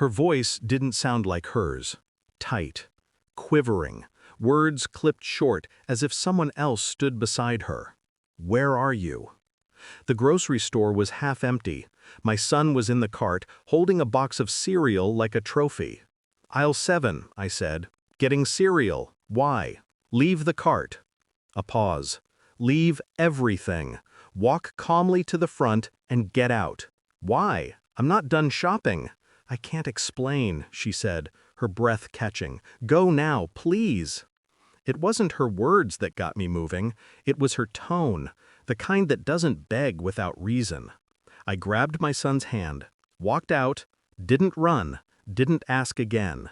Her voice didn't sound like hers. Tight, quivering, words clipped short as if someone else stood beside her. "Where are you?" The grocery store was half empty. My son was in the cart, holding a box of cereal like a trophy. "Aisle 7, I said. "Getting cereal. Why?" "Leave the cart." A pause. "Leave everything. Walk calmly to the front and get out." "Why? I'm not done shopping." "I can't explain," she said, her breath catching. "Go now, please." It wasn't her words that got me moving, it was her tone, the kind that doesn't beg without reason. I grabbed my son's hand, walked out, didn't run, didn't ask again.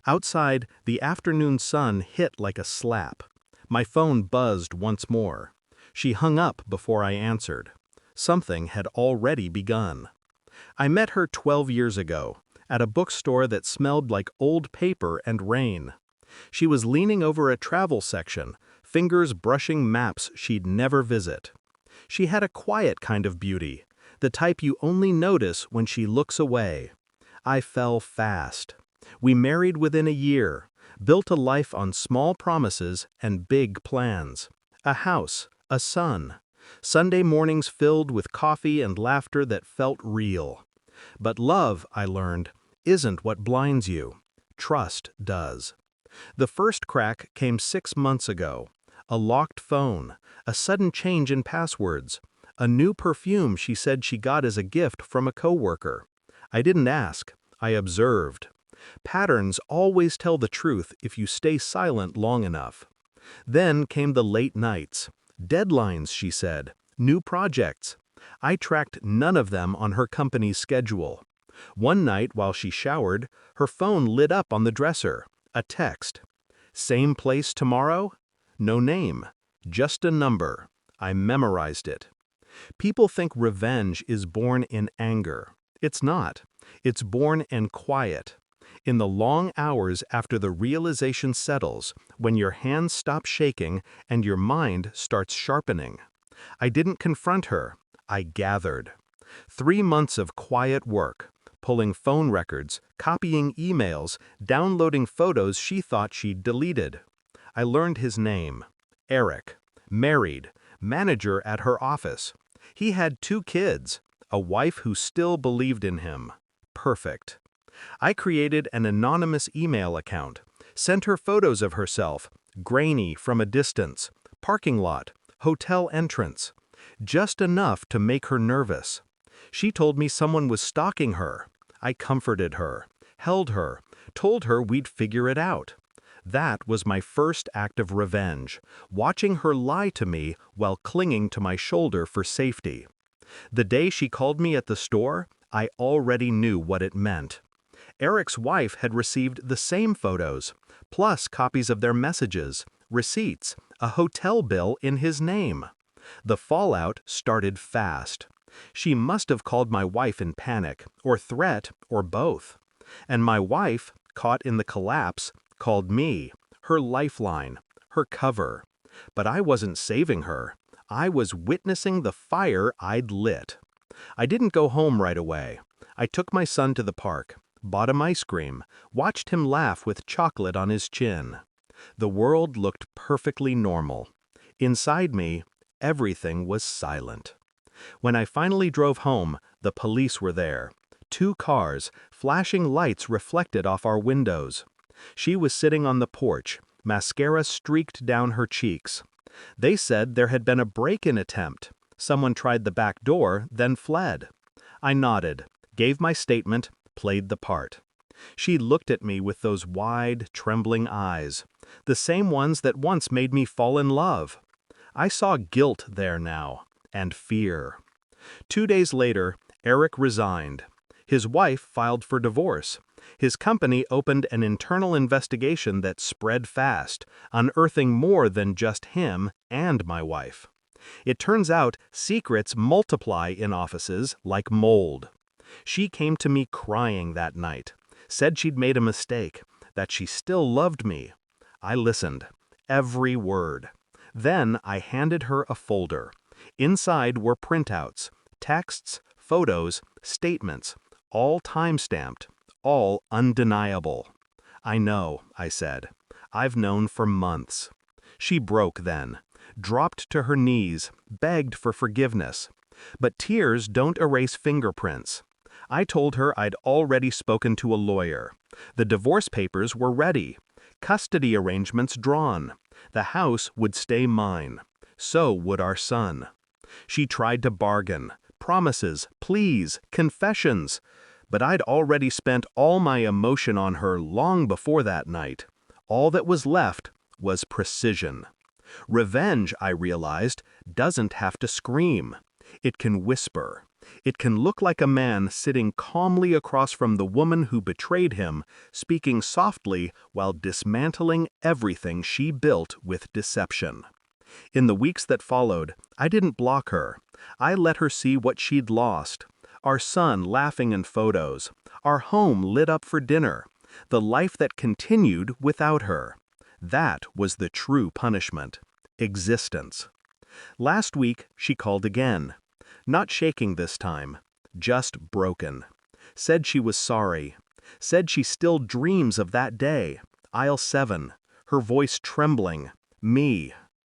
Outside, the afternoon sun hit like a slap. My phone buzzed once more. She hung up before I answered. Something had already begun. I met her 12 years ago, at a bookstore that smelled like old paper and rain. She was leaning over a travel section, fingers brushing maps she'd never visit. She had a quiet kind of beauty, the type you only notice when she looks away. I fell fast. We married within a year, built a life on small promises and big plans. A house, a son. Sunday mornings filled with coffee and laughter that felt real. But love, I learned, isn't what blinds you. Trust does. The first crack came 6 months ago. A locked phone, a sudden change in passwords, a new perfume she said she got as a gift from a coworker. I didn't ask, I observed. Patterns always tell the truth if you stay silent long enough. Then came the late nights. Deadlines, she said. New projects. I tracked none of them on her company's schedule. One night while she showered, her phone lit up on the dresser. A text. "Same place tomorrow?" No name. Just a number. I memorized it. People think revenge is born in anger. It's not. It's born in quiet. In the long hours after the realization settles, when your hands stop shaking and your mind starts sharpening. I didn't confront her. I gathered. 3 months of quiet work, pulling phone records, copying emails, downloading photos she thought she'd deleted. I learned his name. Eric. Married. Manager at her office. He had 2 kids. A wife who still believed in him. Perfect. I created an anonymous email account, sent her photos of herself, grainy from a distance, parking lot, hotel entrance. Just enough to make her nervous. She told me someone was stalking her. I comforted her, held her, told her we'd figure it out. That was my first act of revenge, watching her lie to me while clinging to my shoulder for safety. The day she called me at the store, I already knew what it meant. Eric's wife had received the same photos, plus copies of their messages, receipts, a hotel bill in his name. The fallout started fast. She must have called my wife in panic, or threat, or both. And my wife, caught in the collapse, called me, her lifeline, her cover. But I wasn't saving her. I was witnessing the fire I'd lit. I didn't go home right away. I took my son to the park, bought him ice cream, watched him laugh with chocolate on his chin. The world looked perfectly normal. Inside me, everything was silent. When I finally drove home, the police were there. 2 cars, flashing lights reflected off our windows. She was sitting on the porch, mascara streaked down her cheeks. They said there had been a break-in attempt. Someone tried the back door, then fled. I nodded, gave my statement, played the part. She looked at me with those wide, trembling eyes, the same ones that once made me fall in love. I saw guilt there now, and fear. 2 days later, Eric resigned. His wife filed for divorce. His company opened an internal investigation that spread fast, unearthing more than just him and my wife. It turns out secrets multiply in offices like mold. She came to me crying that night, said she'd made a mistake, that she still loved me. I listened, every word. Then I handed her a folder. Inside were printouts, texts, photos, statements, all time-stamped, all undeniable. I know, I said. I've known for months. She broke then, dropped to her knees, begged for forgiveness. But tears don't erase fingerprints. I told her I'd already spoken to a lawyer. The divorce papers were ready. Custody arrangements drawn. The house would stay mine. So would our son. She tried to bargain. Promises, pleas, confessions. But I'd already spent all my emotion on her long before that night. All that was left was precision. Revenge, I realized, doesn't have to scream. It can whisper. It can look like a man sitting calmly across from the woman who betrayed him, speaking softly while dismantling everything she built with deception. In the weeks that followed, I didn't block her. I let her see what she'd lost. Our son laughing in photos. Our home lit up for dinner. The life that continued without her. That was the true punishment. Existence. Last week, she called again. Not shaking this time. Just broken. Said she was sorry. Said she still dreams of that day. Aisle 7. Her voice trembling. Me,